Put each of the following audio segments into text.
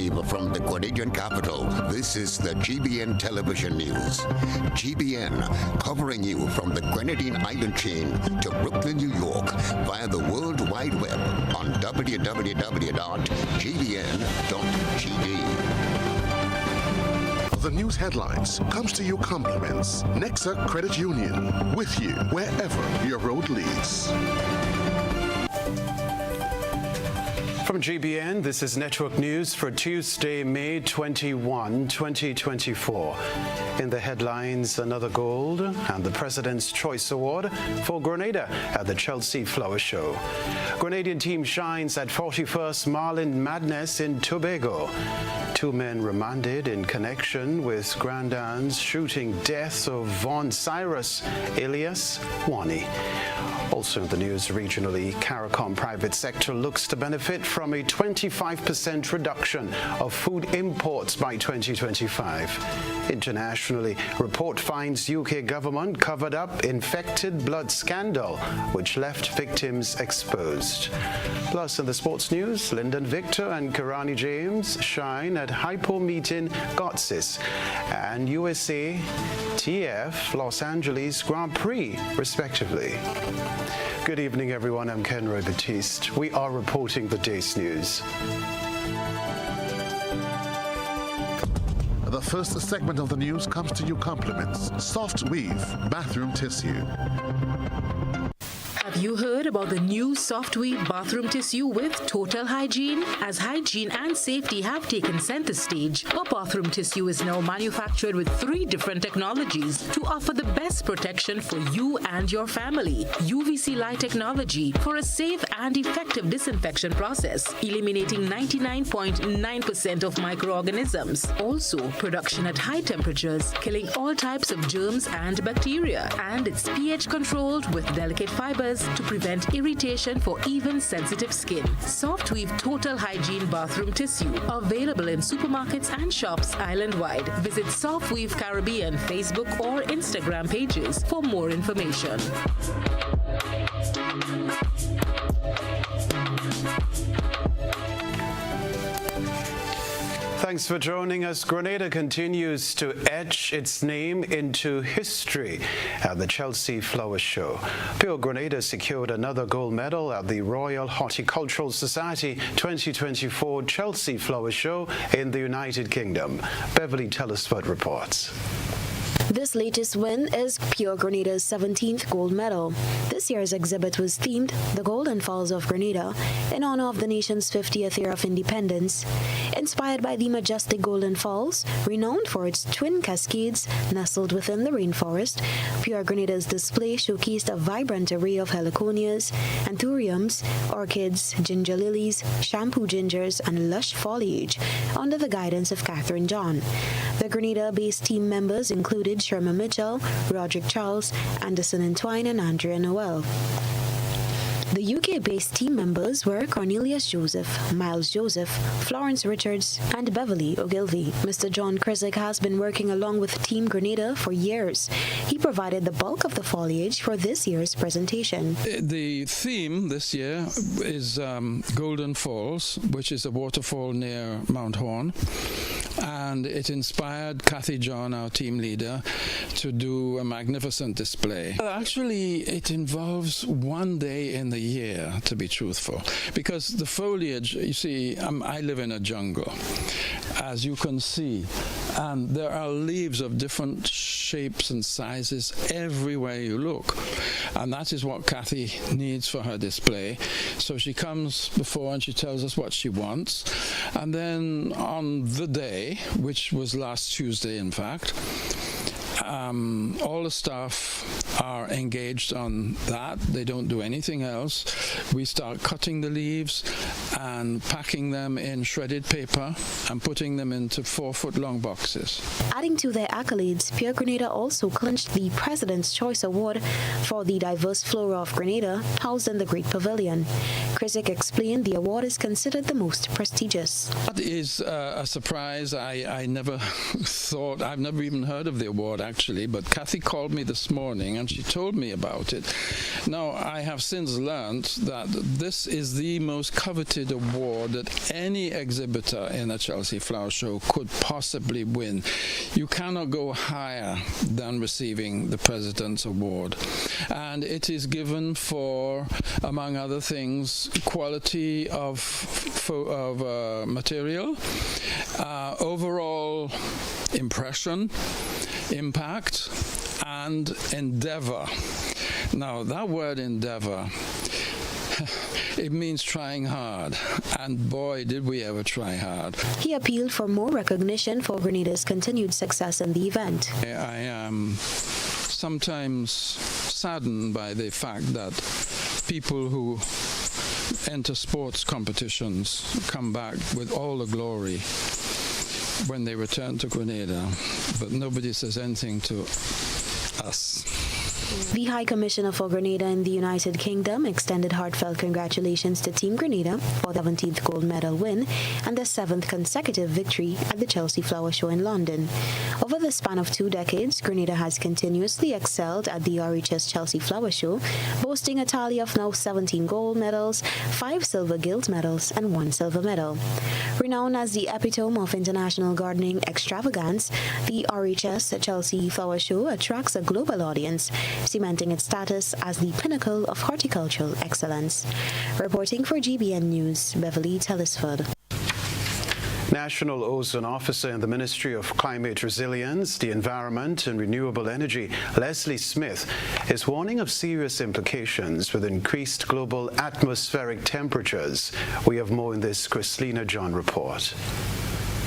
Live from the Grenadian capital, this is the GBN Television News. GBN, covering you from the Grenadine Island chain to Brooklyn, New York, via the World Wide Web on www.gbn.gd. The news headlines comes to you compliments Nexa Credit Union, with you wherever your road leads. From GBN, this is Network News for Tuesday, May 21, 2024. In the headlines, another gold and the President's Choice Award for Grenada at the Chelsea Flower Show. Grenadian team shines at 41st Marlin Madness in Tobago. 2 men remanded in connection with Grandin's shooting death of Von Cyrus alias Wani. Also in the news regionally, CARICOM private sector looks to benefit from a 25% reduction of food imports by 2025. Internationally, report finds UK government covered up infected blood scandal, which left victims exposed. Plus, in the sports news, Lyndon Victor and Kirani James shine at Hypo meeting Gotsis and USA TF Los Angeles Grand Prix, respectively. Good evening, everyone. I'm Kenroy Baptiste. We are reporting the day's news. The first segment of the news comes to you compliments Soft Weave Bathroom Tissue. Have you heard about the new Soft Weave bathroom tissue with total hygiene? As hygiene and safety have taken center stage, our bathroom tissue is now manufactured with 3 different technologies to offer the best protection for you and your family. UVC light technology for a safe and effective disinfection process, eliminating 99.9% of microorganisms. Also, production at high temperatures, killing all types of germs and bacteria. And it's pH controlled with delicate fibers to prevent irritation for even sensitive skin. Soft Weave Total Hygiene Bathroom Tissue. Available in supermarkets and shops island-wide. Visit Soft Weave Caribbean Facebook or Instagram pages for more information. Thanks for joining us. Grenada continues to etch its name into history at the Chelsea Flower Show. Pure Grenada secured another gold medal at the Royal Horticultural Society 2024 Chelsea Flower Show in the United Kingdom. Beverly Telesford reports. This latest win is Pure Grenada's 17th gold medal. This year's exhibit was themed The Golden Falls of Grenada in honor of the nation's 50th year of independence. Inspired by the majestic Golden Falls, renowned for its twin cascades nestled within the rainforest, Pure Grenada's display showcased a vibrant array of heliconias, anthuriums, orchids, ginger lilies, shampoo gingers, and lush foliage under the guidance of Catherine John. The Grenada-based team members included Sherma Mitchell, Roderick Charles, Anderson Entwine, and Andrea Noel. The UK-based team members were Cornelius Joseph, Miles Joseph, Florence Richards, and Beverly Ogilvie. Mr. John Krizik has been working along with Team Grenada for years. He provided the bulk of the foliage for this year's presentation. The theme this year is Golden Falls, which is a waterfall near Mount Horn. And it inspired Kathy John, our team leader, to do a magnificent display. Actually, it involves one day in the year, to be truthful, because the foliage, you see, I live in a jungle, as you can see, and there are leaves of different shapes and sizes everywhere you look, and that is what Kathy needs for her display. So she comes before and she tells us what she wants, and then on the day, which was last Tuesday in fact, all the staff are engaged on that. They don't do anything else. We start cutting the leaves and packing them in shredded paper and putting them into 4-foot-long boxes. Adding to their accolades, Pure Grenada also clinched the President's Choice Award for the diverse flora of Grenada housed in the Great Pavilion. Krizik explained the award is considered the most prestigious. That is a surprise. I never thought, I've never even heard of the award actually, but Kathy called me this morning and she told me about it. Now, I have since learned that this is the most coveted award that any exhibitor in a Chelsea Flower Show could possibly win. You cannot go higher than receiving the President's Award. And it is given for, among other things, quality of material, overall impression, impact, and endeavor. Now, that word endeavor, it means trying hard, and boy, did we ever try hard. He appealed for more recognition for Grenada's continued success in the event. I am sometimes saddened by the fact that people who enter sports competitions come back with all the glory when they return to Grenada, but nobody says anything to us. The High Commissioner for Grenada in the United Kingdom extended heartfelt congratulations to Team Grenada for the 17th gold medal win and the 7th consecutive victory at the Chelsea Flower Show in London. Over the span of 2 decades, Grenada has continuously excelled at the RHS Chelsea Flower Show, boasting a tally of now 17 gold medals, 5 silver gilt medals, and 1 silver medal. Renowned as the epitome of international gardening extravagance, the RHS Chelsea Flower Show attracts a global audience, cementing its status as the pinnacle of horticultural excellence. Reporting for GBN News, Beverly Tellisford. National Ozone Officer in the Ministry of Climate Resilience, the Environment and Renewable Energy, Leslie Smith, is warning of serious implications with increased global atmospheric temperatures. We have more in this Christina John report.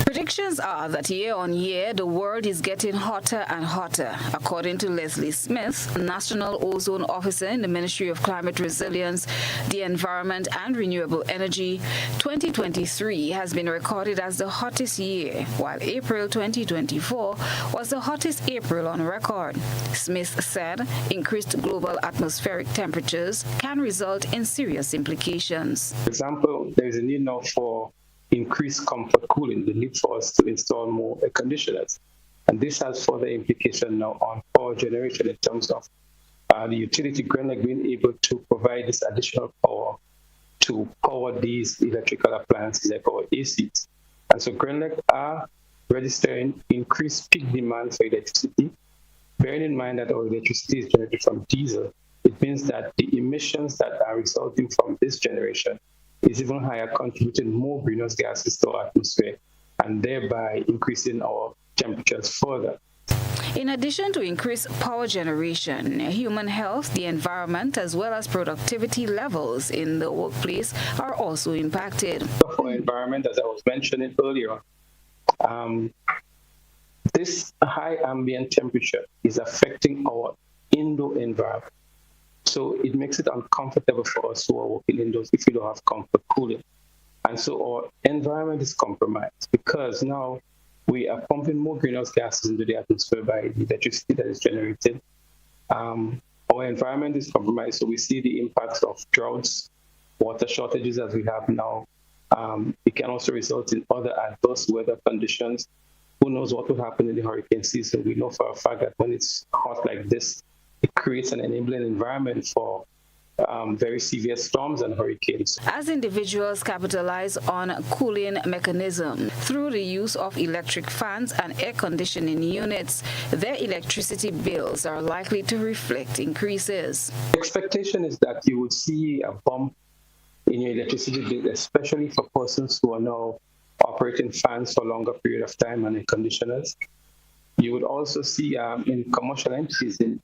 Predictions are that year on year, the world is getting hotter and hotter. According to Leslie Smith, National Ozone Officer in the Ministry of Climate Resilience, the Environment and Renewable Energy, 2023 has been recorded as the hottest year, while April 2024 was the hottest April on record. Smith said increased global atmospheric temperatures can result in serious implications. For example, there is a need now for increased comfort cooling, the need for us to install more air conditioners. And this has further implication now on power generation in terms of the utility Grenlec being able to provide this additional power to power these electrical appliances like our ACs. And so Grenlec are registering increased peak demand for electricity. Bearing in mind that our electricity is generated from diesel, it means that the emissions that are resulting from this generation is even higher, contributing more greenhouse gases to our atmosphere and thereby increasing our temperatures further. In addition to increased power generation, human health, the environment, as well as productivity levels in the workplace are also impacted. For environment, as I was mentioning earlier, this high ambient temperature is affecting our indoor environment. So it makes it uncomfortable for us who are working indoors if we don't have comfort cooling. And so our environment is compromised because now we are pumping more greenhouse gases into the atmosphere by the electricity that is generated. Our environment is compromised, so we see the impacts of droughts, water shortages as we have now. It can also result in other adverse weather conditions. Who knows what will happen in the hurricane season? We know for a fact that when it's hot like this, it creates an enabling environment for very severe storms and hurricanes. As individuals capitalize on cooling mechanism through the use of electric fans and air conditioning units, their electricity bills are likely to reflect increases. The expectation is that you would see a bump in your electricity bill, especially for persons who are now operating fans for a longer period of time and air conditioners. You would also see in commercial entities, in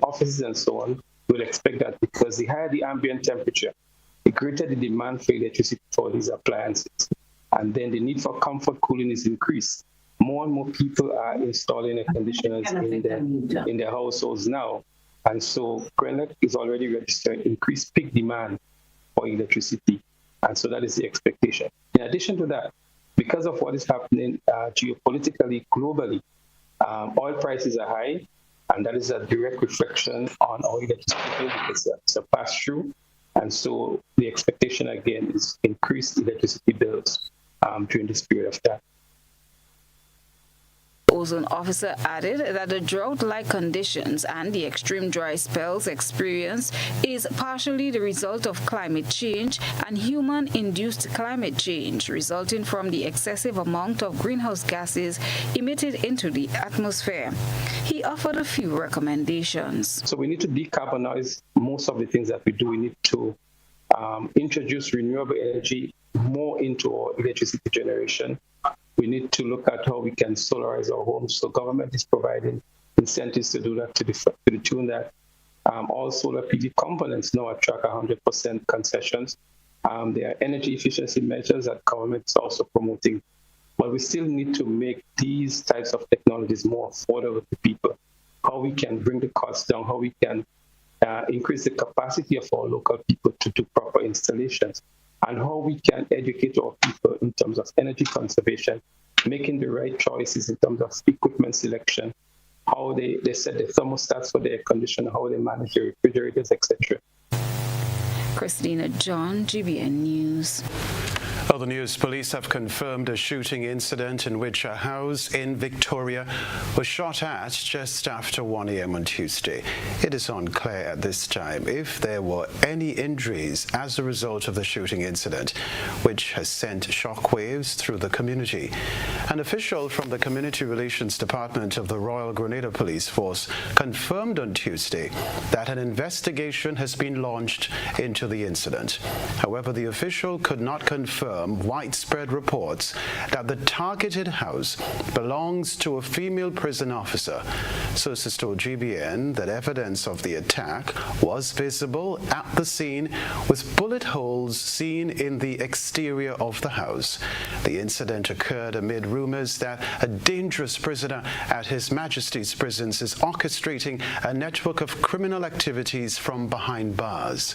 offices and so on, you would expect that because the higher the ambient temperature, the greater the demand for electricity for these appliances. And then the need for comfort cooling is increased. More and more people are installing air conditioners in their households now. And so Grenlec is already registering increased peak demand for electricity. And so that is the expectation. In addition to that, because of what is happening geopolitically, globally, oil prices are high, and that is a direct reflection on our electricity bill because it's a pass-through. And so the expectation, again, is increased electricity bills during this period of time. Ozone Officer added that the drought-like conditions and the extreme dry spells experienced is partially the result of climate change and human-induced climate change resulting from the excessive amount of greenhouse gases emitted into the atmosphere. He offered a few recommendations. So we need to decarbonize most of the things that we do. We need to introduce renewable energy more into our electricity generation. We need to look at how we can solarize our homes. So government is providing incentives to do that to the tune that all solar PV components now attract 100% concessions. There are energy efficiency measures that government is also promoting. But we still need to make these types of technologies more affordable to people. How we can bring the costs down, how we can increase the capacity of our local people to do proper installations, and how we can educate our people in terms of energy conservation, making the right choices in terms of equipment selection, how they set the thermostats for the air conditioner, how they manage the refrigerators, etc. Christina John, GBN News. Other news, police have confirmed a shooting incident in which a house in Victoria was shot at just after 1 a.m. on Tuesday. It is unclear at this time if there were any injuries as a result of the shooting incident, which has sent shockwaves through the community. An official from the Community Relations Department of the Royal Grenada Police Force confirmed on Tuesday that an investigation has been launched into the incident. However, the official could not confirm widespread reports that the targeted house belongs to a female prison officer. Sources told GBN that evidence of the attack was visible at the scene, with bullet holes seen in the exterior of the house. The incident occurred amid rumors that a dangerous prisoner at His Majesty's prisons is orchestrating a network of criminal activities from behind bars.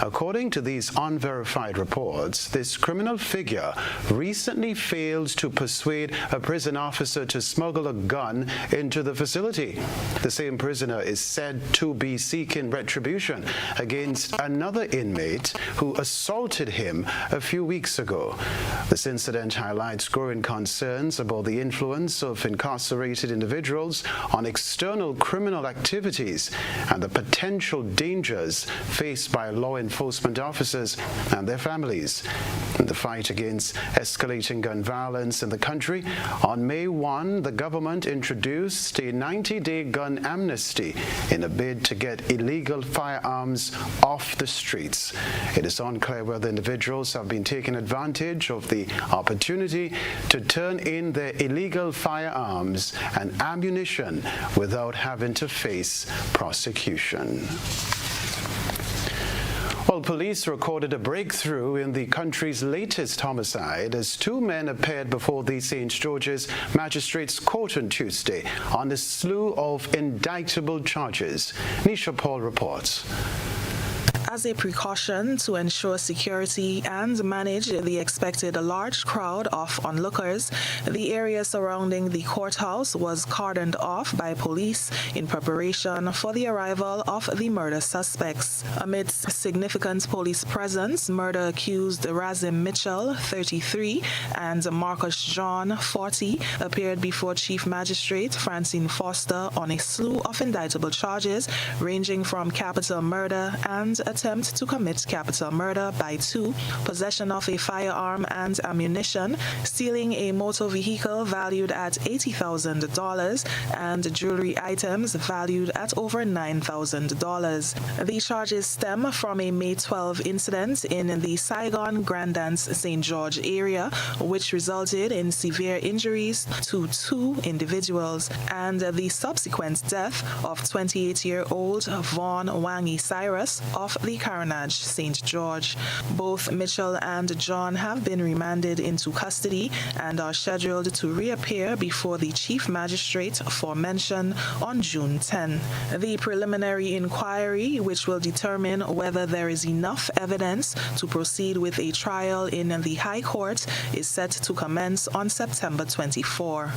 According to these unverified reports, this criminal figure recently failed to persuade a prison officer to smuggle a gun into the facility. The same prisoner is said to be seeking retribution against another inmate who assaulted him a few weeks ago. This incident highlights growing concerns about the influence of incarcerated individuals on external criminal activities and the potential dangers faced by law enforcement officers and their families. In the fight against escalating gun violence in the country, on May 1, the government introduced a 90-day gun amnesty in a bid to get illegal firearms off the streets. It is unclear whether individuals have been taking advantage of the opportunity to turn in their illegal firearms and ammunition without having to face prosecution. Well, police recorded a breakthrough in the country's latest homicide as two men appeared before the St. George's Magistrates Court on Tuesday on a slew of indictable charges. Nisha Paul reports. As a precaution to ensure security and manage the expected large crowd of onlookers, the area surrounding the courthouse was cordoned off by police in preparation for the arrival of the murder suspects. Amidst significant police presence, murder accused Razim Mitchell, 33, and Marcus John, 40, appeared before Chief Magistrate Francine Foster on a slew of indictable charges ranging from capital murder and attempt to commit capital murder by 2, possession of a firearm and ammunition, stealing a motor vehicle valued at $80,000, and jewelry items valued at over $9,000. The charges stem from a May 12 incident in the Saigon Grand Dance St. George area, which resulted in severe injuries to 2 individuals and the subsequent death of 28-year-old Vaughn Wangi Cyrus of the Carnage St. George. Both Mitchell and John have been remanded into custody and are scheduled to reappear before the Chief Magistrate for mention on June 10. The preliminary inquiry, which will determine whether there is enough evidence to proceed with a trial in the High Court, is set to commence on September 24.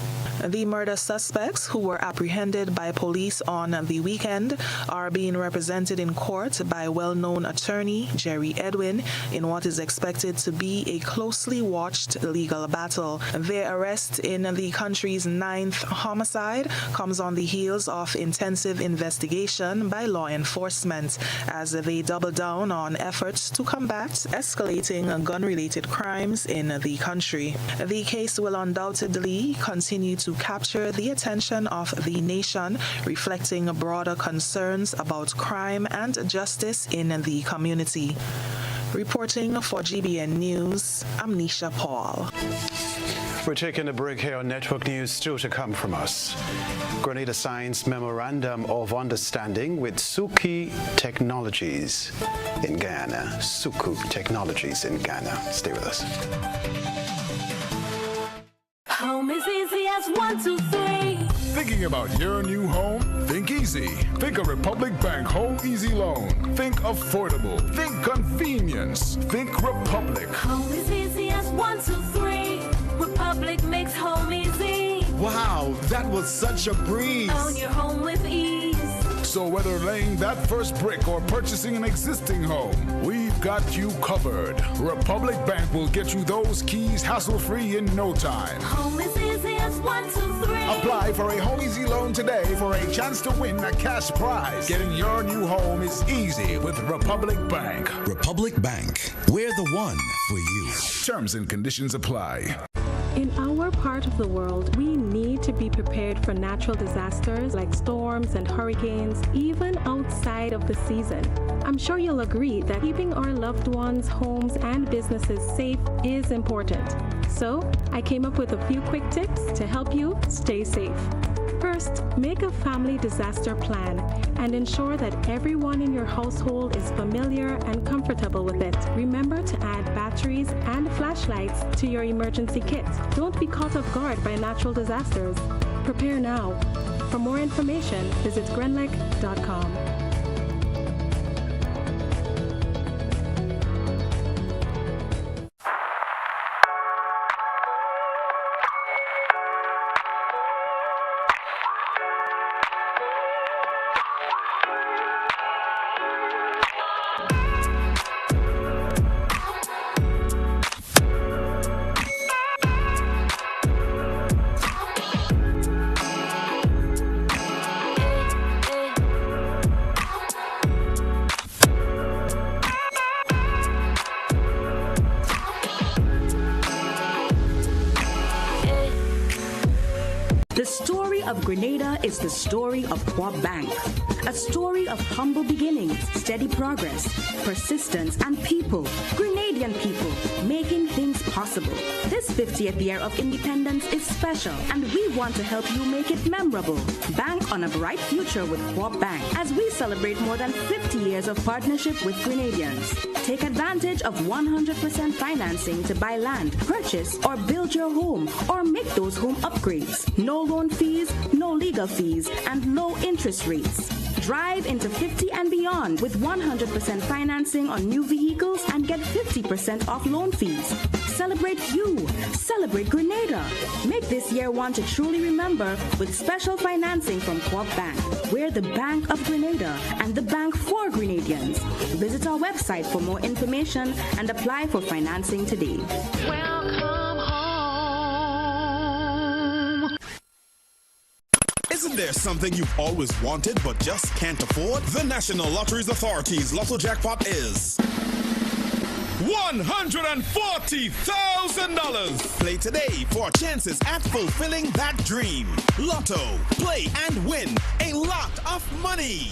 The murder suspects, who were apprehended by police on the weekend, are being represented in court by well-known well-known attorney, Jerry Edwin, in what is expected to be a closely watched legal battle. Their arrest in the country's 9th homicide comes on the heels of intensive investigation by law enforcement as they double down on efforts to combat escalating gun-related crimes in the country. The case will undoubtedly continue to capture the attention of the nation, reflecting broader concerns about crime and justice in the community. Reporting for GBN News, I'm Nisha Paul. We're taking a break here on Network News, still to come from us. Grenada signs Memorandum of Understanding with Suki Technologies in Ghana. Suku Technologies in Ghana. Stay with us. Home is easy as 1, 2, 3. Thinking about your new home? Think easy. Think a Republic Bank Home Easy Loan. Think affordable. Think convenience. Think Republic. Home is easy as 1, 2, 3. Republic makes home easy. Wow, that was such a breeze. Own your home with ease. So whether laying that first brick or purchasing an existing home, we've got you covered. Republic Bank will get you those keys hassle-free in no time. Home is easy as 1, 2, 3. Apply for a Home Easy Loan today for a chance to win a cash prize. Getting your new home is easy with Republic Bank. Republic Bank, we're the one for you. Terms and conditions apply. In our part of the world, we need to be prepared for natural disasters like storms and hurricanes, even outside of the season. I'm sure you'll agree that keeping our loved ones, homes, and businesses safe is important. So, I came up with a few quick tips to help you stay safe. First, make a family disaster plan and ensure that everyone in your household is familiar and comfortable with it. Remember to add batteries and flashlights to your emergency kit. Don't be caught off guard by natural disasters. Prepare now. For more information, visit grenlec.com. The story of Grenada is the story of Co-op Bank, a story of humble beginnings, steady progress, persistence, and people, Grenadian people, making things possible. This 50th year of independence is special, and we want to help you make it memorable. Bank on a bright future with Co-op Bank as we celebrate more than 50 years of partnership with Grenadians. Take advantage of 100% financing to buy land, purchase, or build your home, or make those home upgrades. No loan fees, no legal fees, and low interest rates. Drive into 50 and beyond with 100% financing on new vehicles and get 50% off loan fees. Celebrate you. Celebrate Grenada. Make this year one to truly remember with special financing from Co-op Bank. We're the Bank of Grenada and the bank for Grenadians. Visit our website for more information and apply for financing today. Welcome home. Isn't there something you've always wanted but just can't afford? The National Lotteries Authority's Lotto Jackpot is $140,000. Play today for chances at fulfilling that dream. Lotto. Play and win a lot of money.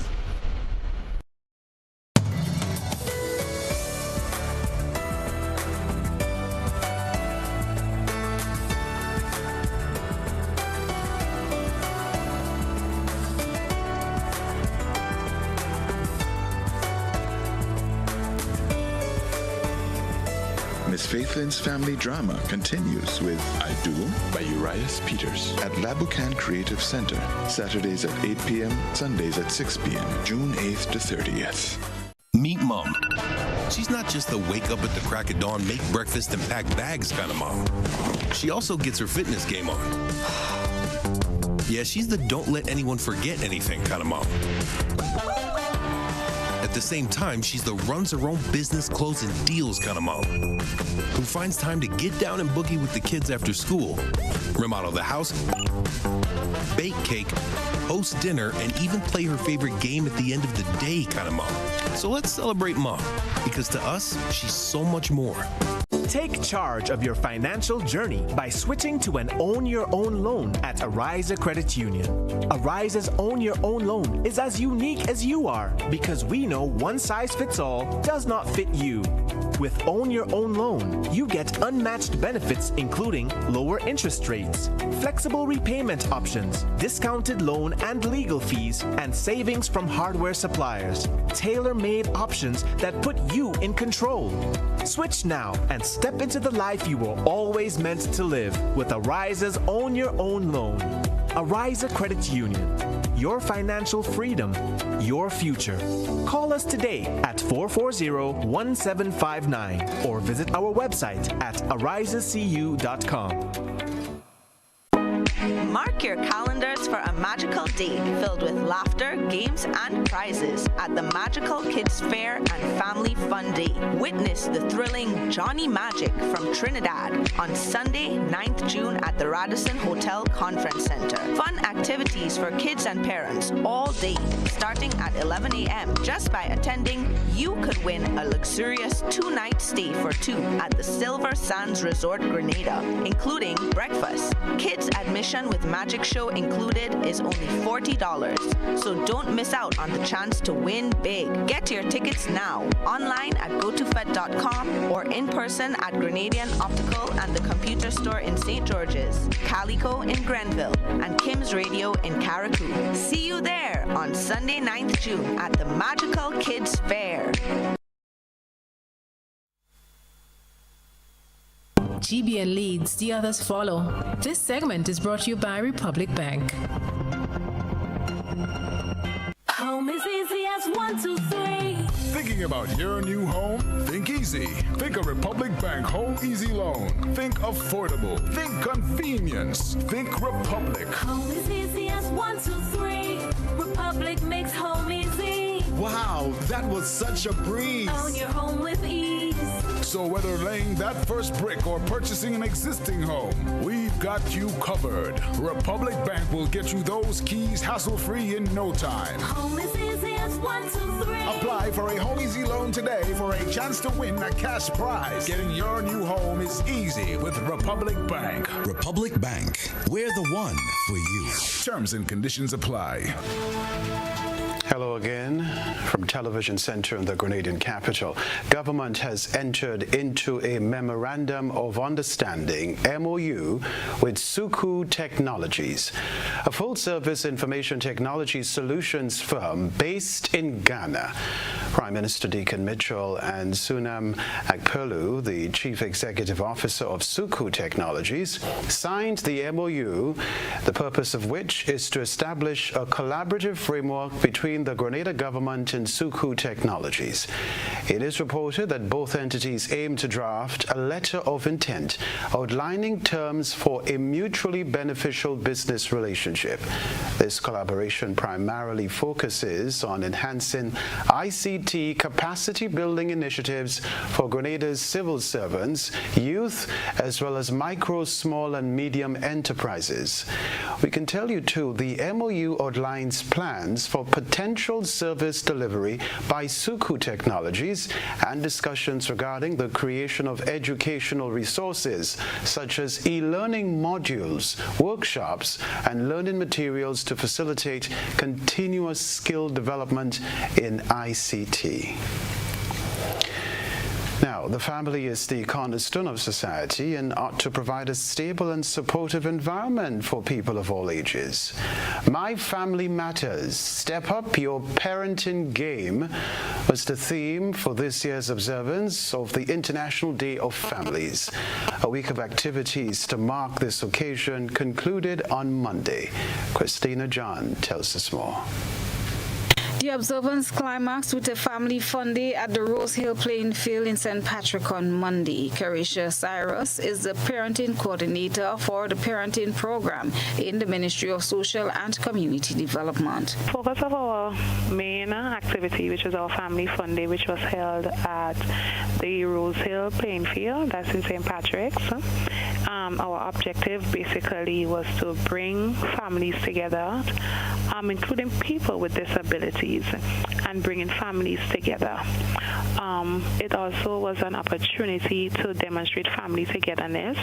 Miss Faithlin's family drama continues with I Do by Urias Peters at Labucan Creative Center, Saturdays at 8 p.m., Sundays at 6 p.m., June 8th to 30th. Meet Mom. She's not just the wake up at the crack of dawn, make breakfast, and pack bags kind of mom. She also gets her fitness game on. Yeah, she's the don't let anyone forget anything kind of mom. At the same time, she's the runs her own business, closing deals kind of mom, who finds time to get down and boogie with the kids after school, remodel the house, bake cake, host dinner, and even play her favorite game at the end of the day kind of mom. So let's celebrate mom, because to us, she's so much more. Take charge of your financial journey by switching to an Own Your Own loan at Ariza Credit Union. Ariza's Own Your Own loan is as unique as you are because we know one size fits all does not fit you. With Own Your Own loan, you get unmatched benefits including lower interest rates, flexible repayment options, discounted loan and legal fees, and savings from hardware suppliers. Tailor-made options that put you in control. Switch now and step into the life you were always meant to live with Ariza's Own Your Own loan. Ariza Credit Union. Your financial freedom, your future. Call us today at 440-1759 or visit our website at arizacu.com. Mark your calendars for a magical day filled with laughter, games, and prizes at the Magical Kids Fair and Family Fun Day. Witness the thrilling Johnny Magic from Trinidad on Sunday, 9th June at the Radisson Hotel Conference Center. Fun activities for kids and parents all day, starting at 11 a.m. Just by attending, you could win a luxurious 2-night stay for two at the Silver Sands Resort Grenada, including breakfast. Kids admission with Magic Show included is only $40, so don't miss out on the chance to win big. Get your tickets now, online at gotofed.com or in person at Grenadian Optical and the Computer Store in St. George's, Calico in Grenville, and Kim's Radio in Carriacou. See you there on Sunday, 9th June at the Magical Kids Fair. GBN leads, the others follow. This segment is brought to you by Republic Bank. Home is easy as 1, 2, 3. Thinking about your new home? Think easy. Think a Republic Bank Home Easy Loan. Think affordable. Think convenience. Think Republic. Home is easy as 1, 2, 3. Republic makes home easy. Wow, that was such a breeze. Own your home with ease. So whether laying that first brick or purchasing an existing home, we've got you covered. Republic Bank will get you those keys hassle-free in no time. Home is easy as 1, 2, 3. Apply for a Home Easy Loan today for a chance to win a cash prize. Getting your new home is easy with Republic Bank. Republic Bank, we're the one for you. Terms and conditions apply. Hello again from Television Center in the Grenadian capital. Government has entered into a Memorandum of Understanding, MOU, with Suku Technologies, a full-service information technology solutions firm based in Ghana. Prime Minister Deacon Mitchell and Sunam Akpelu, the Chief Executive Officer of Suku Technologies, signed the MOU, the purpose of which is to establish a collaborative framework between the Grenada government and Suku Technologies. It is reported that both entities aim to draft a letter of intent outlining terms for a mutually beneficial business relationship. This collaboration primarily focuses on enhancing ICT capacity building initiatives for Grenada's civil servants, youth, as well as micro, small, and medium enterprises. We can tell you too, the MOU outlines plans for potential service delivery by Suku Technologies and discussions regarding the creation of educational resources such as e-learning modules, workshops, and learning materials to facilitate continuous skill development in ICT. Now, the family is the cornerstone of society and ought to provide a stable and supportive environment for people of all ages. My Family Matters, Step Up Your Parenting Game was the theme for this year's observance of the International Day of Families. A week of activities to mark this occasion concluded on Monday. Christina John tells us more. The The observance climaxed with a family fun day at the Rose Hill playing field in St. Patrick on Monday. Carisha Cyrus is the parenting coordinator for the parenting program in the Ministry of Social and Community Development. Focus of our main activity, which is our family fun day, which was held at the Rose Hill playing field, that's in St. Patrick's. Our objective basically was to bring families together, including people with disabilities, and bringing families together. It also was an opportunity to demonstrate family togetherness,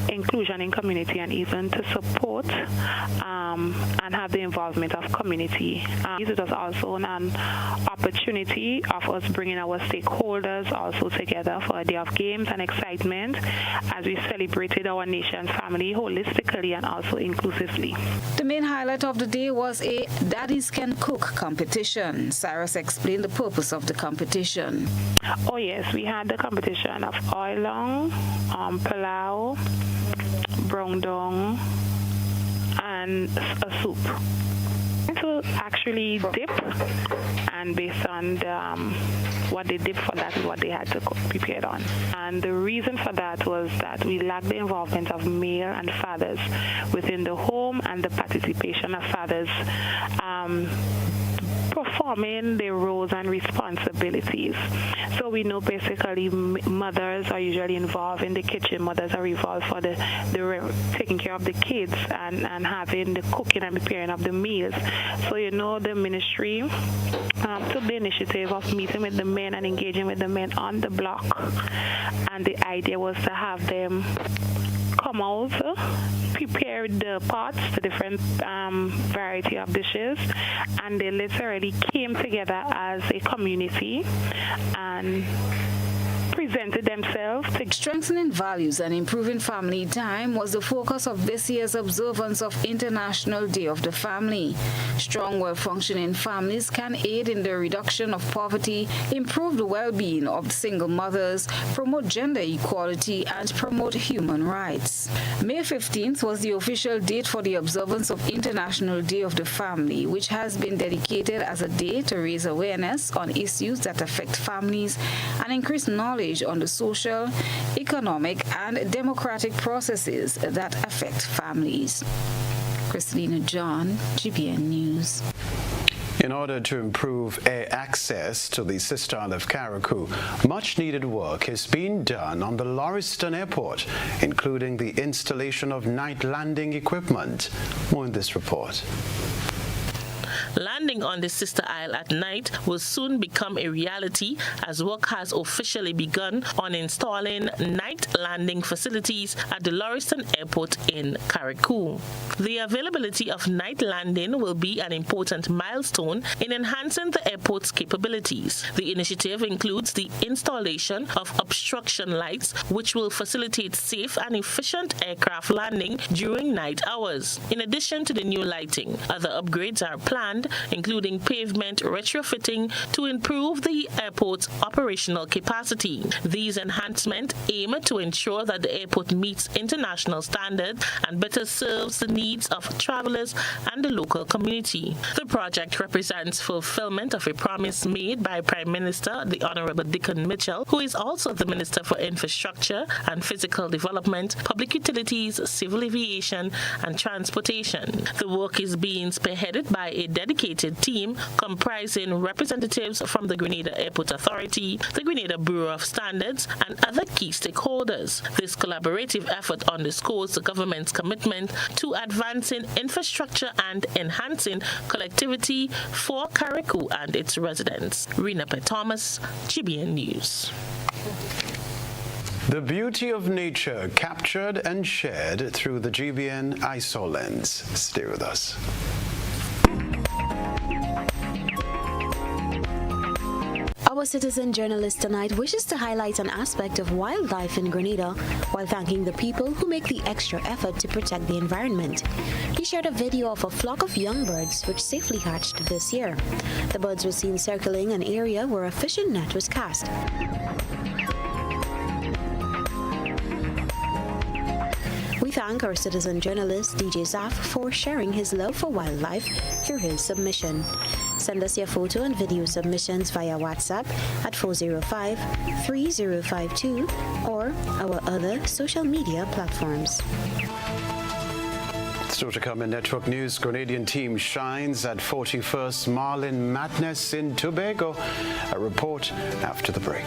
inclusion in community, and even to support and have the involvement of community. It was also an opportunity of us bringing our stakeholders also together for a day of games and excitement as we celebrated our nation's family holistically and also inclusively. The main highlight of the day was a Daddies Can Cook competition. Cyrus explained the purpose of the competition. Oh yes, we had the competition of oilong, palau, brongdong, and a soup. To actually dip, and based on what they dip for, that is what they had to prepare on. And the reason for that was that we lacked the involvement of male and fathers within the home and the participation of fathers performing their roles and responsibilities. So we know basically mothers are usually involved in the kitchen. Mothers are involved for the taking care of the kids and having the cooking and preparing of the meals. So the ministry took the initiative of meeting with the men and engaging with the men on the block. And the idea was to have them come out, prepare the pots, the different variety of dishes, and they literally came together as a community and presented themselves. Strengthening values and improving family time was the focus of this year's observance of International Day of the Family. Strong, well-functioning families can aid in the reduction of poverty, improve the well-being of single mothers, promote gender equality, and promote human rights. May 15th was the official date for the observance of International Day of the Family, which has been dedicated as a day to raise awareness on issues that affect families and increase knowledge on the social, economic, and democratic processes that affect families. Christina John, GBN News. In order to improve air access to the Sister Isle of Carriacou, much-needed work is being done on the Lauriston Airport, including the installation of night landing equipment. More in this report. Landing on the Sister Isle at night will soon become a reality as work has officially begun on installing night landing facilities at the Lauriston Airport in Carriacou. The availability of night landing will be an important milestone in enhancing the airport's capabilities. The initiative includes the installation of obstruction lights, which will facilitate safe and efficient aircraft landing during night hours. In addition to the new lighting, other upgrades are planned, including pavement retrofitting to improve the airport's operational capacity. These enhancements aim to ensure that the airport meets international standards and better serves the needs of travelers and the local community. The project represents fulfillment of a promise made by Prime Minister, the Honorable Dickon Mitchell, who is also the Minister for Infrastructure and Physical Development, Public Utilities, Civil Aviation, and Transportation. The work is being spearheaded by a dedicated team comprising representatives from the Grenada Airport Authority, the Grenada Bureau of Standards, and other key stakeholders. This collaborative effort underscores the government's commitment to advancing infrastructure and enhancing connectivity for Carriacou and its residents. Rena P. Thomas, GBN News. The beauty of nature captured and shared through the GBN ISO lens. Stay with us. Our citizen journalist tonight wishes to highlight an aspect of wildlife in Grenada while thanking the people who make the extra effort to protect the environment. He shared a video of a flock of young birds which safely hatched this year. The birds were seen circling an area where a fishing net was cast. We thank our citizen journalist DJ Zaf for sharing his love for wildlife through his submission. Send us your photo and video submissions via WhatsApp at 405-3052 or our other social media platforms. Still to come in Network News, Grenadian team shines at 41st Marlin Madness in Tobago. A report after the break.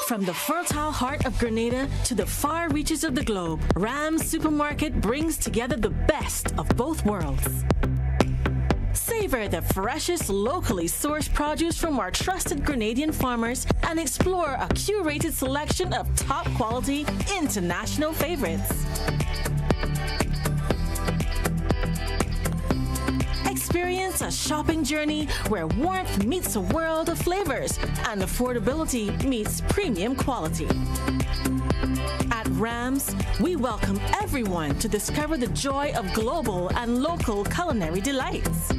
From the fertile heart of Grenada to the far reaches of the globe, Ram's Supermarket brings together the best of both worlds. Savor the freshest, locally sourced produce from our trusted Grenadian farmers and explore a curated selection of top-quality international favorites. Experience a shopping journey where warmth meets a world of flavors and affordability meets premium quality. At Rams, we welcome everyone to discover the joy of global and local culinary delights.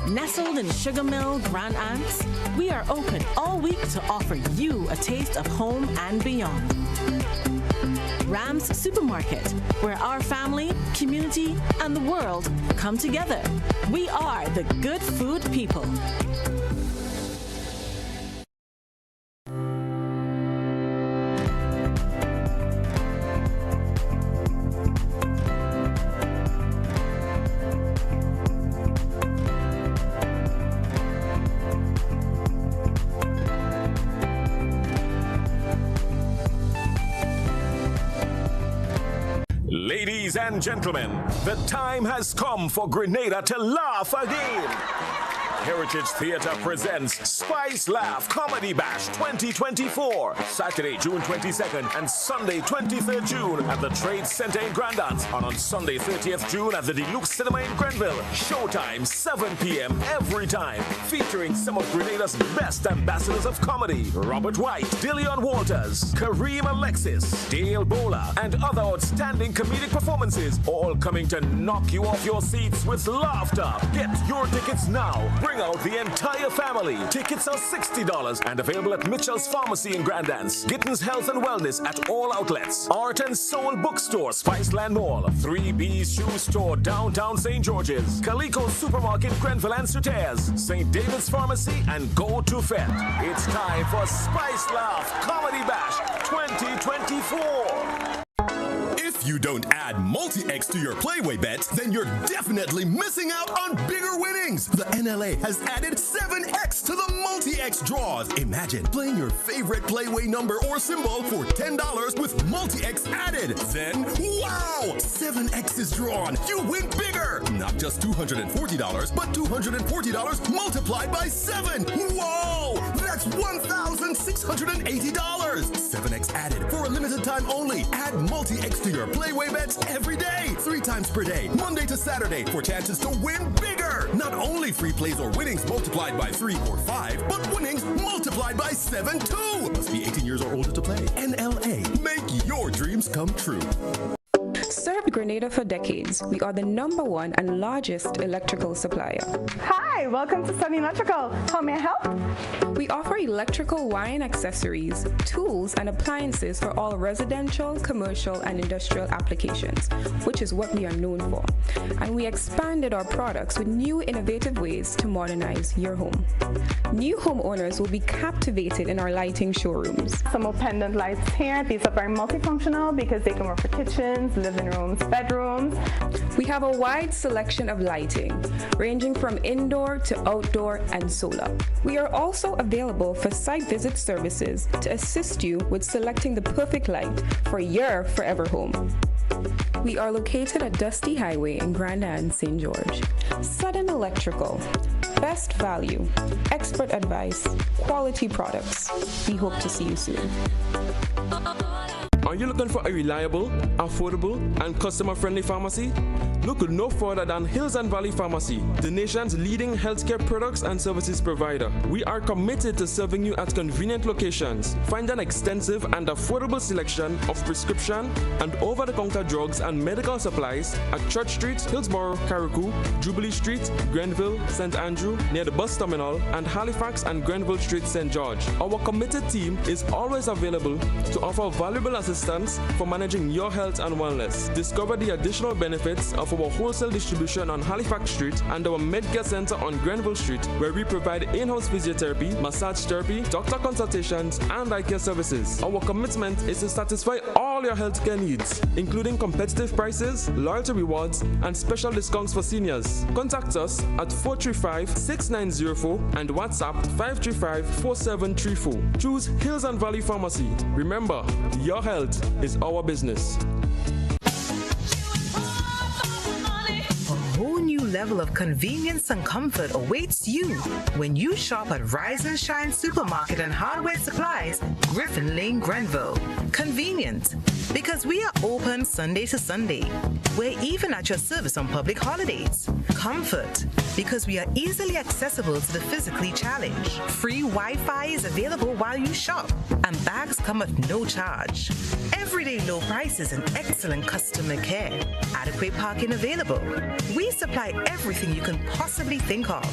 Nestled in Sugar Mill, Grand Anse, we are open all week to offer you a taste of home and beyond. Rams Supermarket, where our family, community, and the world come together. We are the good food people. Ladies and gentlemen, the time has come for Grenada to laugh again. Heritage Theatre presents Spice Laugh Comedy Bash 2024, Saturday, June 22nd and Sunday, 23rd June at the Trade Center in Grand Anse, and on Sunday, 30th June at the Deluxe Cinema in Grenville. Showtime, 7 p.m. every time, featuring some of Grenada's best ambassadors of comedy: Robert White, Dillion Walters, Kareem Alexis, Dale Bowler, and other outstanding comedic performances, all coming to knock you off your seats with laughter. Get your tickets now. Bring out the entire family. Tickets are $60 and available at Mitchell's Pharmacy in Grand Anse, Gittins Health and Wellness at all outlets, Art and Soul Bookstore, Spiceland Mall, 3B's Shoe Store, downtown St. George's, Calico Supermarket, Grenville and Sutairs, St. David's Pharmacy, and Go to Fet. It's time for Spice Laugh Comedy Bash 2024. If you don't add multi-X to your Playway bet, then you're definitely missing out on bigger winnings. The NLA has added 7X to the multi-X draws. Imagine playing your favorite Playway number or symbol for $10 with multi-X added. Then, wow, 7X is drawn. You win bigger. Not just $240, but $240 multiplied by 7. Whoa, that's $1,680. 7X added for a limited time only. Add multi-X to your Playway bets every day, 3 times per day, Monday to Saturday, for chances to win bigger. Not only free plays or winnings multiplied by 3 or 5, but winnings multiplied by 7 too. Must be 18 years or older to play. NLA, make your dreams come true. Served Grenada for decades. We are the #1 and largest electrical supplier. Hi, welcome to Sunny Electrical. How may I help? We offer electrical wire and accessories, tools, and appliances for all residential, commercial, and industrial applications, which is what we are known for. And we expanded our products with new innovative ways to modernize your home. New homeowners will be captivated in our lighting showrooms. Some more pendant lights here. These are very multifunctional because they can work for kitchens, living rooms, bedrooms. We have a wide selection of lighting, ranging from indoor to outdoor and solar. We are also available for site visit services to assist you with selecting the perfect light for your forever home. We are located at Dusty Highway in Grand Anse, St. George. Sudden Electrical. Best value, expert advice, quality products. We hope to see you soon. Are you looking for a reliable, affordable, and customer-friendly pharmacy? Look no further than Hills and Valley Pharmacy, the nation's leading healthcare products and services provider. We are committed to serving you at convenient locations. Find an extensive and affordable selection of prescription and over-the-counter drugs and medical supplies at Church Street, Hillsborough, Carriacou, Jubilee Street, Grenville, St. Andrew, near the bus terminal, and Halifax and Grenville Street, St. George. Our committed team is always available to offer valuable assistance for managing your health and wellness. Discover the additional benefits of our wholesale distribution on Halifax Street and our Medcare Center on Grenville Street, where we provide in-house physiotherapy, massage therapy, doctor consultations, and eye care services. Our commitment is to satisfy all your healthcare needs, including competitive prices, loyalty rewards, and special discounts for seniors. Contact us at 435-6904 and WhatsApp 535-4734. Choose Hills and Valley Pharmacy. Remember, your health is our business. A whole new level of convenience and comfort awaits you when you shop at Rise and Shine Supermarket and Hardware Supplies, Griffin Lane, Grenville. Convenient, because we are open Sunday to Sunday. We're even at your service on public holidays. Comfort, because we are easily accessible to the physically challenged. Free Wi-Fi is available while you shop, and bags come at no charge. Everyday low prices and excellent customer care. Adequate parking available. We supply everything you can possibly think of.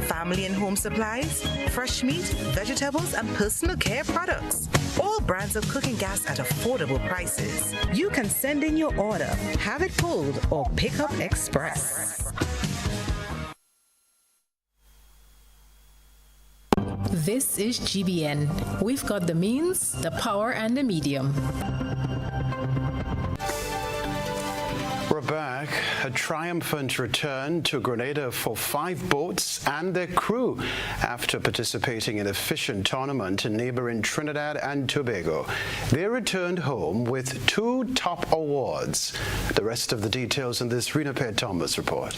Family and home supplies, fresh meat, vegetables, and personal care products. All brands of cooking gas at affordable prices. You can send in your order, have it pulled, or pick up express. This is GBN. We've got the means, the power, and the medium. We're back. A triumphant return to Grenada for 5 boats and their crew after participating in a fishing tournament in neighboring Trinidad and Tobago. They returned home with 2 top awards. The rest of the details in this Rena Pear Thomas report.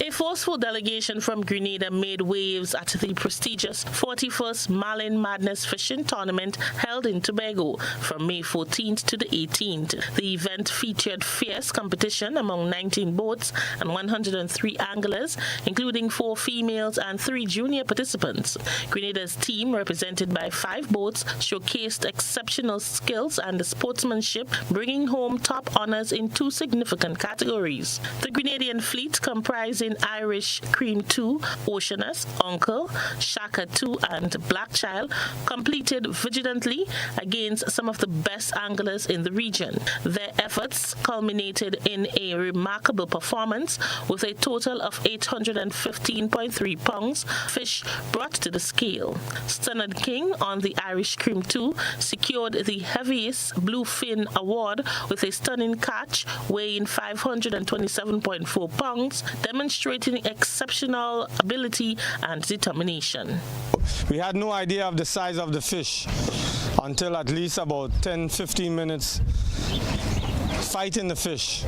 A forceful delegation from Grenada made waves at the prestigious 41st Marlin Madness Fishing Tournament held in Tobago from May 14th to the 18th. The event featured fierce competition among 19 boats and 103 anglers, including 4 females and 3 junior participants. Grenada's team, represented by 5 boats, showcased exceptional skills and sportsmanship, bringing home top honors in 2 significant categories. The Grenadian fleet, comprising Irish Cream 2, Oceanus, Uncle, Shaka 2, and Blackchild, completed vigilantly against some of the best anglers in the region. Their efforts culminated in a remarkable performance with a total of 815.3 pounds fish brought to the scale. Stannard King on the Irish Cream 2 secured the heaviest bluefin award with a stunning catch weighing 527.4 pounds, demonstrating exceptional ability and determination. We had no idea of the size of the fish until at least about 10-15 minutes fighting the fish.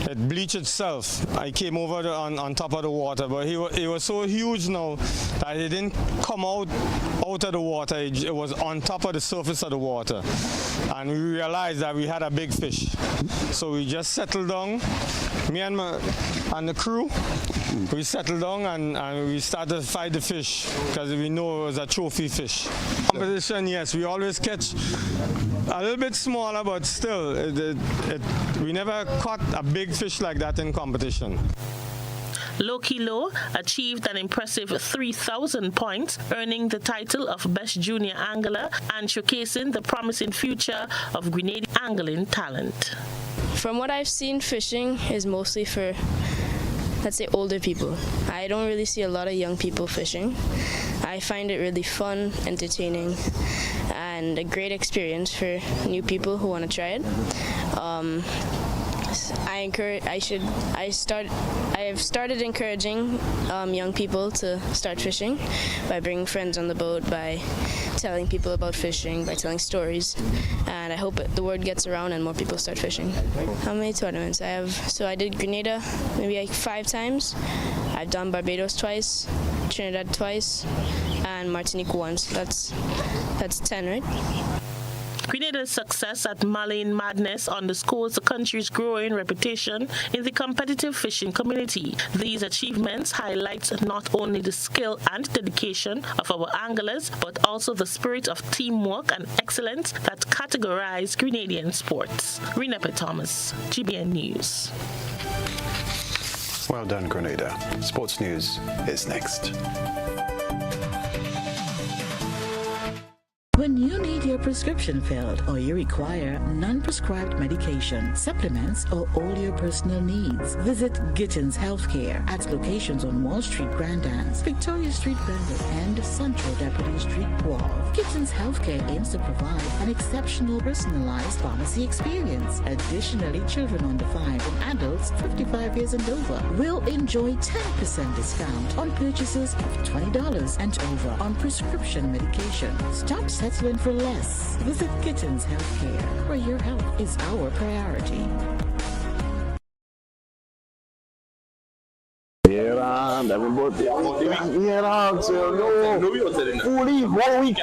It bleached itself. I came over on top of the water, but he was so huge now that he didn't come out of the water. It was on top of the surface of the water. And we realized that we had a big fish. So we just settled down, me and the crew. We settled down and we started to fight the fish because we know it was a trophy fish. Competition, yes, we always catch a little bit smaller, but still, we never caught a big fish like that in competition. Loki Low achieved an impressive 3,000 points, earning the title of Best Junior Angler and showcasing the promising future of Grenadian angling talent. From what I've seen, fishing is mostly for, let's say, older people. I don't really see a lot of young people fishing. I find it really fun, entertaining, and a great experience for new people who want to try it. I have started encouraging young people to start fishing by bringing friends on the boat, by telling people about fishing, by telling stories, and I hope the word gets around and more people start fishing. How many tournaments? I did Grenada maybe like 5 times. I've done Barbados twice, Trinidad twice, and Martinique once. That's 10, right? Grenada's success at Marlin Madness underscores the country's growing reputation in the competitive fishing community. These achievements highlight not only the skill and dedication of our anglers, but also the spirit of teamwork and excellence that categorize Grenadian sports. Renepa Thomas, GBN News. Well done, Grenada. Sports News is next. When you need your prescription filled or you require non-prescribed medication, supplements, or all your personal needs, visit Gittins Healthcare at locations on Wall Street, Grand Anse, Victoria Street, Brandon, and Central Deputy Street, Wall. Gittins Healthcare aims to provide an exceptional personalized pharmacy experience. Additionally, children under 5 and adults 55 years and over will enjoy 10% discount on purchases of $20 and over on prescription medication. Stop settling for less. Visit Gittins Healthcare, where your health is our priority. Fully 1 week.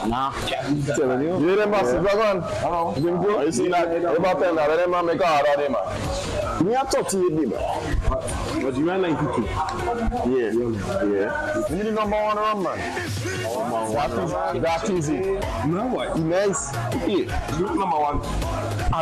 Nah. Telling you. You them boss dragon. You see that? About them that them make hard on them man. Me a 38 man. But you are 92. Yeah. You need the number 1 run man. That is it. No what? Nice. Yeah. Look number 1.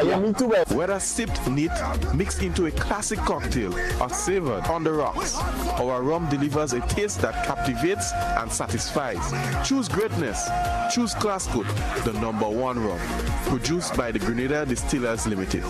Yeah, me too, man. Whether sipped neat, mixed into a classic cocktail, or savored on the rocks, our rum delivers a taste that captivates and satisfies. Choose greatness. Choose Classcoat, the number 1 rum. Produced by the Grenada Distillers Limited.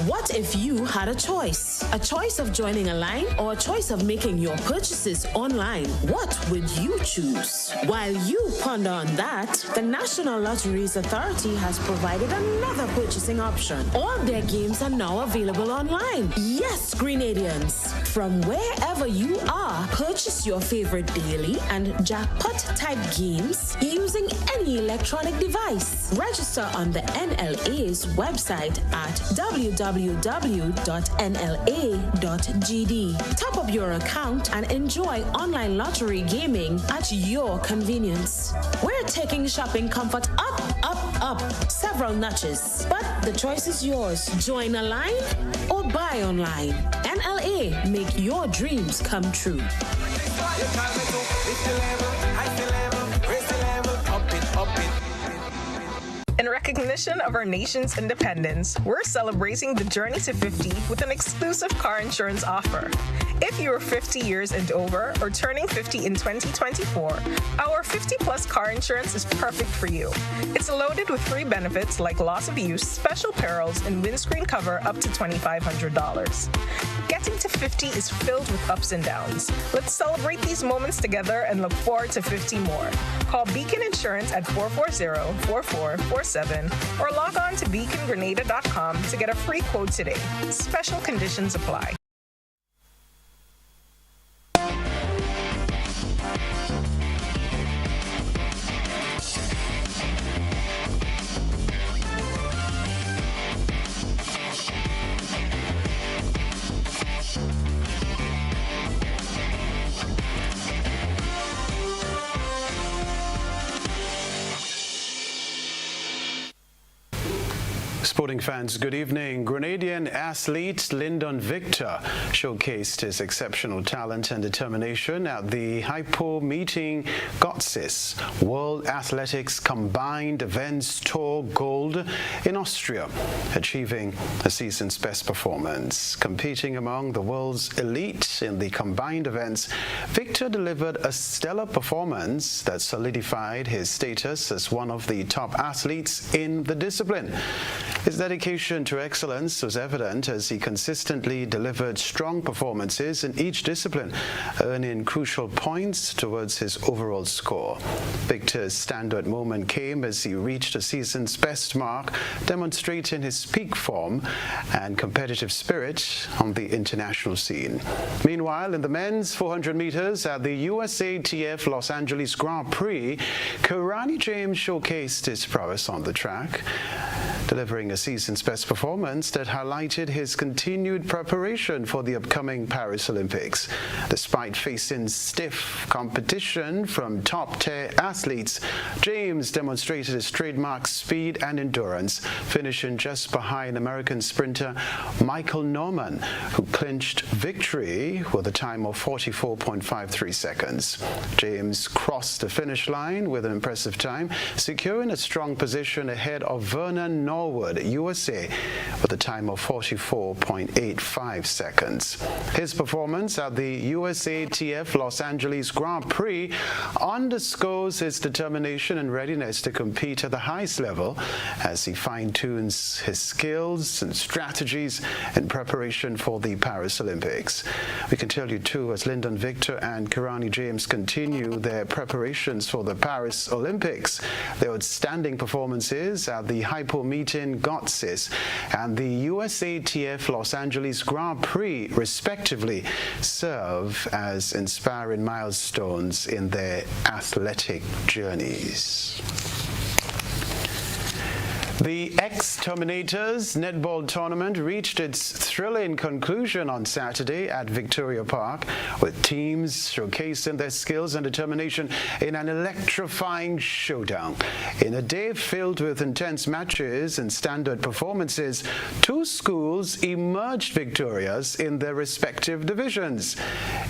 What if you had a choice? A choice of joining a line or a choice of making your purchases online? What would you choose? While you ponder on that, the National Lotteries Authority has provided another purchasing option. All their games are now available online. Yes, Grenadians. From wherever you are, purchase your favorite daily and jackpot-type games using any electronic device. Register on the NLA's website at www.nla.gd. Top up your account and enjoy online lottery gaming at your convenience. We're taking shopping comfort up. Several notches. But the choice is yours. Join a line or buy online. NLA, make your dreams come true. In recognition of our nation's independence, we're celebrating the journey to 50 with an exclusive car insurance offer. If you are 50 years and over or turning 50 in 2024, our 50-plus car insurance is perfect for you. It's loaded with free benefits like loss of use, special perils, and windscreen cover up to $2,500. Getting to 50 is filled with ups and downs. Let's celebrate these moments together and look forward to 50 more. Call Beacon Insurance at 440-4447 or log on to beacongrenada.com to get a free quote today. Special conditions apply. Sporting fans, good evening. Grenadian athlete Lyndon Victor showcased his exceptional talent and determination at the Hypo Meeting Gotsis World Athletics Combined Events Tour Gold in Austria, achieving a season's best performance. Competing among the world's elite in the combined events, Victor delivered a stellar performance that solidified his status as one of the top athletes in the discipline. His dedication to excellence was evident as he consistently delivered strong performances in each discipline, earning crucial points towards his overall score. Victor's standout moment came as he reached a season's best mark, demonstrating his peak form and competitive spirit on the international scene. Meanwhile, in the men's 400 meters at the USATF Los Angeles Grand Prix, Kenroy James showcased his prowess on the track. delivering a season's best performance that highlighted his continued preparation for the upcoming Paris Olympics. Despite facing stiff competition from top-tier athletes, James demonstrated his trademark speed and endurance, finishing just behind American sprinter Michael Norman, who clinched victory with a time of 44.53 seconds. James crossed the finish line with an impressive time, securing a strong position ahead of Vernon Norwood, USA, with a time of 44.85 seconds. His performance at the USATF Los Angeles Grand Prix underscores his determination and readiness to compete at the highest level as he fine-tunes his skills and strategies in preparation for the Paris Olympics. We can tell you too, as Lyndon Victor and Kirani James continue their preparations for the Paris Olympics, their outstanding performances at the Hypo Meeting Gotsis and the USATF Los Angeles Grand Prix, respectively, serve as inspiring milestones in their athletic journeys. The Ex-Terminators netball tournament reached its thrilling conclusion on Saturday at Victoria Park, with teams showcasing their skills and determination in an electrifying showdown. In a day filled with intense matches and standard performances, two schools emerged victorious in their respective divisions.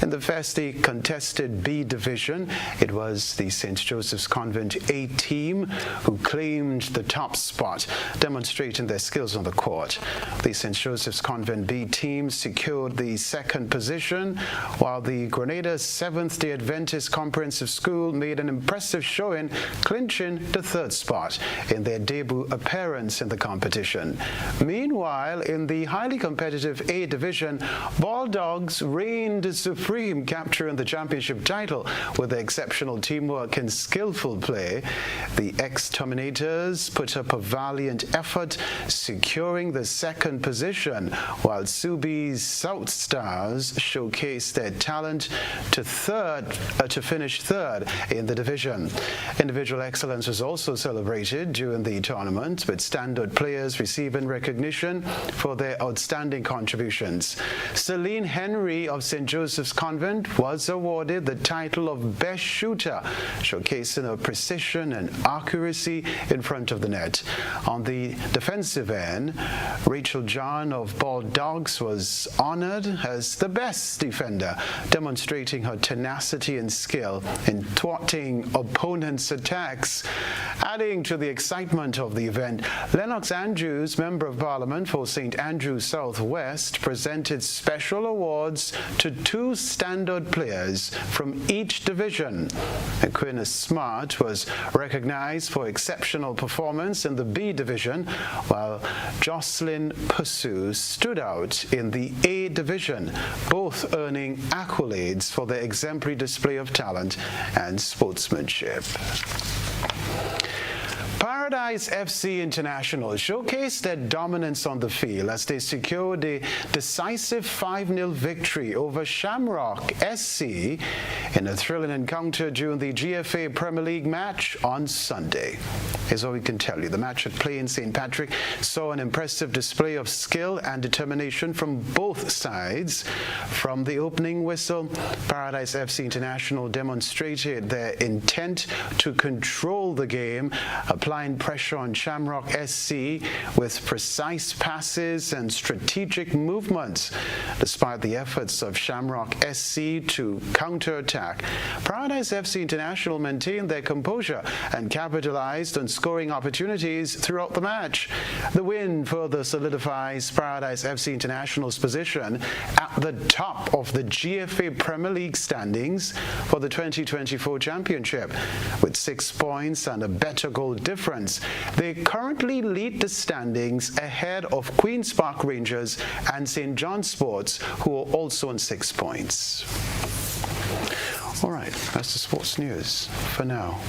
In the fiercely contested B division, it was the St. Joseph's Convent A team who claimed the top spot, demonstrating their skills on the court. The St. Joseph's Convent B team secured the second position, while the Grenada Seventh-day Adventist Comprehensive School made an impressive showing, clinching the third spot in their debut appearance in the competition. Meanwhile, in the highly competitive A division, Bulldogs reigned supreme, capturing the championship title with their exceptional teamwork and skillful play. The Ex-Terminators put up a valiant effort, securing the second position, while Subi's South Stars showcased their talent to finish third in the division. Individual excellence was also celebrated during the tournament, with standout players receiving recognition for their outstanding contributions. Celine Henry of St. Joseph's Convent was awarded the title of Best Shooter, showcasing her precision and accuracy in front of the net. On the defensive end, Rachel John of Bulldogs was honored as the best defender, demonstrating her tenacity and skill in thwarting opponents' attacks. Adding to the excitement of the event, Lennox Andrews, Member of Parliament for St. Andrews Southwest, presented special awards to two standout players from each division. Aquinas Smart was recognized for exceptional performance in the B division, while Jocelyn Pusu stood out in the A division, both earning accolades for their exemplary display of talent and sportsmanship. Paradise FC International showcased their dominance on the field as they secured a decisive 5-0 victory over Shamrock SC in a thrilling encounter during the GFA Premier League match on Sunday. Here's what we can tell you. The match at play in St. Patrick saw an impressive display of skill and determination from both sides. From the opening whistle, Paradise FC International demonstrated their intent to control the game, applying pressure on Shamrock SC with precise passes and strategic movements. Despite the efforts of Shamrock SC to counter-attack, Paradise FC International maintained their composure and capitalized on scoring opportunities throughout the match. The win further solidifies Paradise FC International's position at the top of the GFA Premier League standings for the 2024 championship. With 6 points and a better goal difference, they currently lead the standings ahead of Queen's Park Rangers and St. John Sports, who are also on 6 points. All right, that's the sports news for now.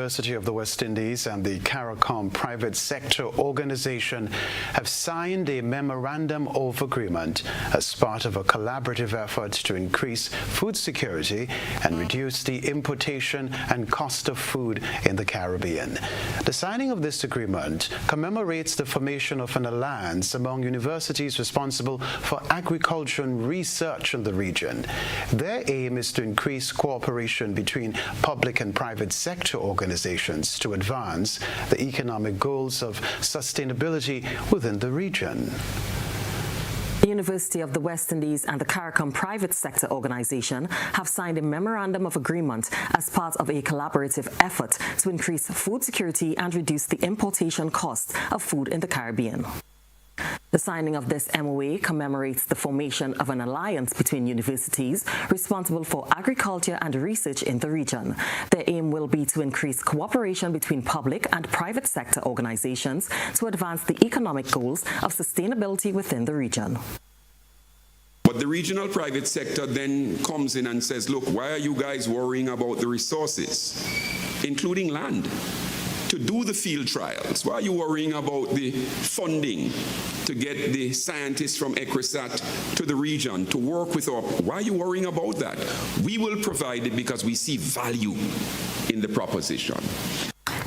University of the West Indies and the CARICOM Private Sector Organization have signed a memorandum of agreement as part of a collaborative effort to increase food security and reduce the importation and cost of food in the Caribbean. The signing of this agreement commemorates the formation of an alliance among universities responsible for agriculture and research in the region. Their aim is to increase cooperation between public and private sector organizations to advance the economic goals of sustainability within the region. The University of the West Indies and the CARICOM Private Sector Organization have signed a memorandum of agreement as part of a collaborative effort to increase food security and reduce the importation costs of food in the Caribbean. The signing of this MOA commemorates the formation of an alliance between universities responsible for agriculture and research in the region. Their aim will be to increase cooperation between public and private sector organizations to advance the economic goals of sustainability within the region. But the regional private sector then comes in and says, look, why are you guys worrying about the resources, including land, to do the field trials? Why are you worrying about the funding to get the scientists from ECRISAT to the region to work with our... Why are you worrying about that? We will provide it because we see value in the proposition.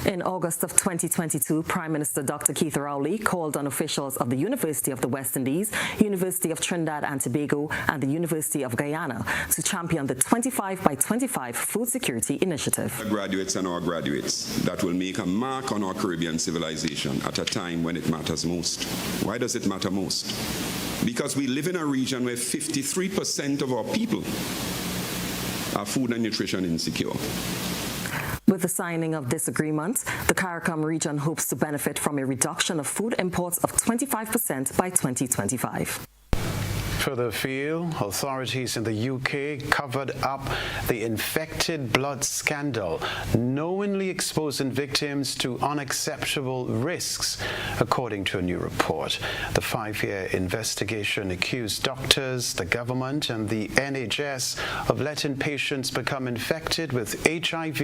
In August of 2022, Prime Minister Dr. Keith Rowley called on officials of the University of the West Indies, University of Trinidad and Tobago, and the University of Guyana to champion the 25 by 25 Food Security Initiative. Our graduates and our graduates that will make a mark on our Caribbean civilization at a time when it matters most. Why does it matter most? Because we live in a region where 53% of our people are food and nutrition insecure. With the signing of this agreement, the CARICOM region hopes to benefit from a reduction of food imports of 25% by 2025. Further afield, authorities in the UK covered up the infected blood scandal, knowingly exposing victims to unacceptable risks, according to a new report. The 5-year investigation accused doctors, the government, and the NHS of letting patients become infected with HIV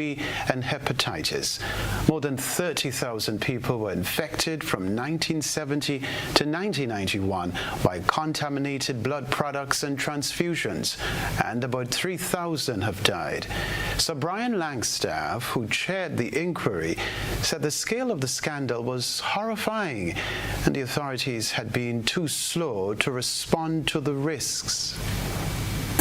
and hepatitis. More than 30,000 people were infected from 1970 to 1991 by contaminated blood products and transfusions, and about 3,000 have died. Sir Brian Langstaff, who chaired the inquiry, said the scale of the scandal was horrifying and the authorities had been too slow to respond to the risks.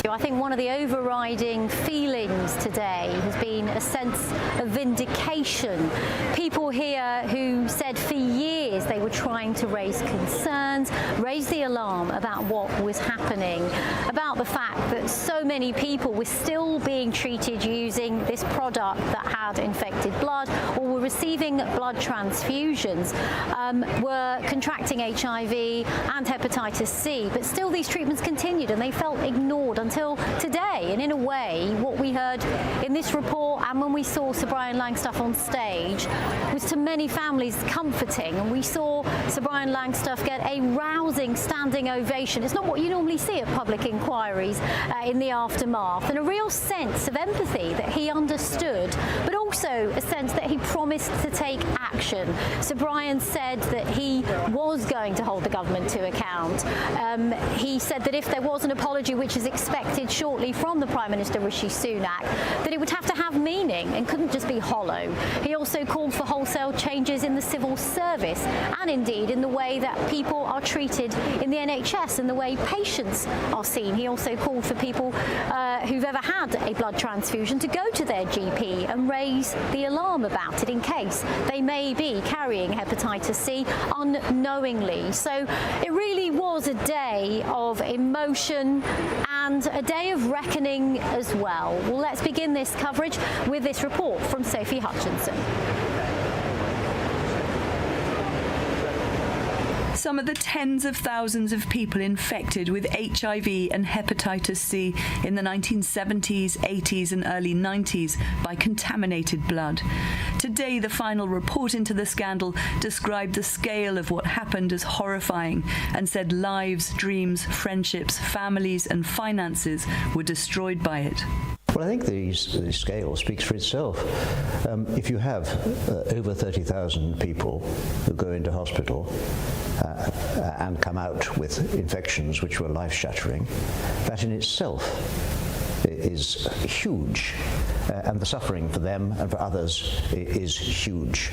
I think one of the overriding feelings today has been a sense of vindication. People here who said for years they were trying to raise concerns, raise the alarm about what was happening, about the fact that so many people were still being treated using this product that had infected blood or were receiving blood transfusions, were contracting HIV and hepatitis C, but still these treatments continued and they felt ignored until today. And in a way, what we heard in this report and when we saw Sir Brian Langstaff on stage was to many families comforting, and we saw Sir Brian Langstaff get a rousing standing ovation. It's not what you normally see at public inquiries in the aftermath, and a real sense of empathy that he understood, but also a sense that he promised to take action. Sir Brian said that he was going to hold the government to account. He said that if there was an apology, which is expected shortly from the Prime Minister Rishi Sunak, that it would have to have meaning and couldn't just be hollow. He also called for wholesale changes in the civil service and indeed in the way that people are treated in the NHS and the way patients are seen. He also called for people who've ever had a blood transfusion to go to their GP and raise the alarm about it in case they may be carrying hepatitis C unknowingly. So it really was a day of emotion and a day of reckoning as well. Well, let's begin this coverage with this report from Sophie Hutchinson. Some of the tens of thousands of people infected with HIV and hepatitis C in the 1970s, 80s and early 90s by contaminated blood. Today, the final report into the scandal described the scale of what happened as horrifying and said lives, dreams, friendships, families and finances were destroyed by it. Well, I think the scale speaks for itself. If you have over 30,000 people who go into hospital and come out with infections which were life-shattering, that in itself is huge, and the suffering for them and for others is huge.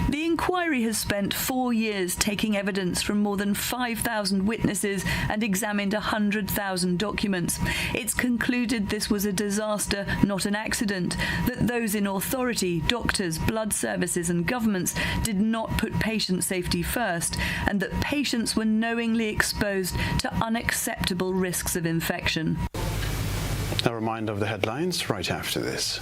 The inquiry has spent 4 years taking evidence from more than 5,000 witnesses and examined 100,000 documents. It's concluded this was a disaster, not an accident, that those in authority, doctors, blood services and governments did not put patient safety first, and that patients were knowingly exposed to unacceptable risks of infection. A reminder of the headlines right after this.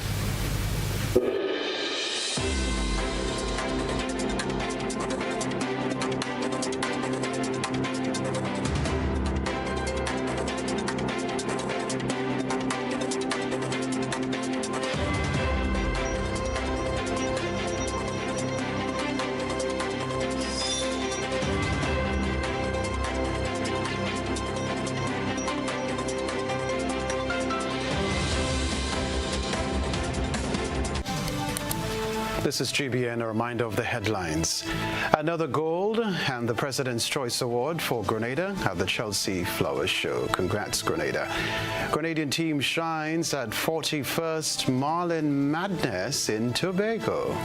This is GBN, a reminder of the headlines. Another gold and the President's Choice Award for Grenada at the Chelsea Flowers Show. Congrats, Grenada. Grenadian team shines at 41st Marlin Madness in Tobago.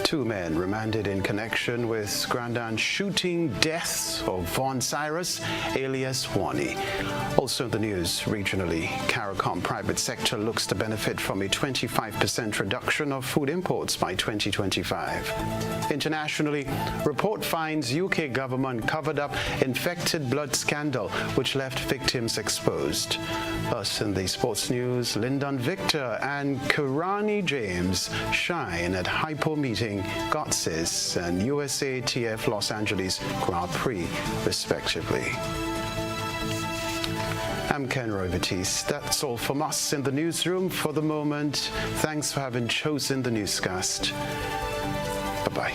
2 men remanded in connection with Grandan shooting deaths of Von Cyrus, alias Wani. Also in the news, regionally, CARICOM private sector looks to benefit from a 25% reduction of food imports by 2025. Internationally, report finds UK government covered up infected blood scandal which left victims exposed. Plus in the sports news, Lyndon Victor and Kirani James shine at Hypo meeting Gotsis and USATF Los Angeles Grand Prix, respectively. I'm Kenroy, Baptiste. That's all from us in the newsroom for the moment. Thanks for having chosen the newscast. Bye-bye.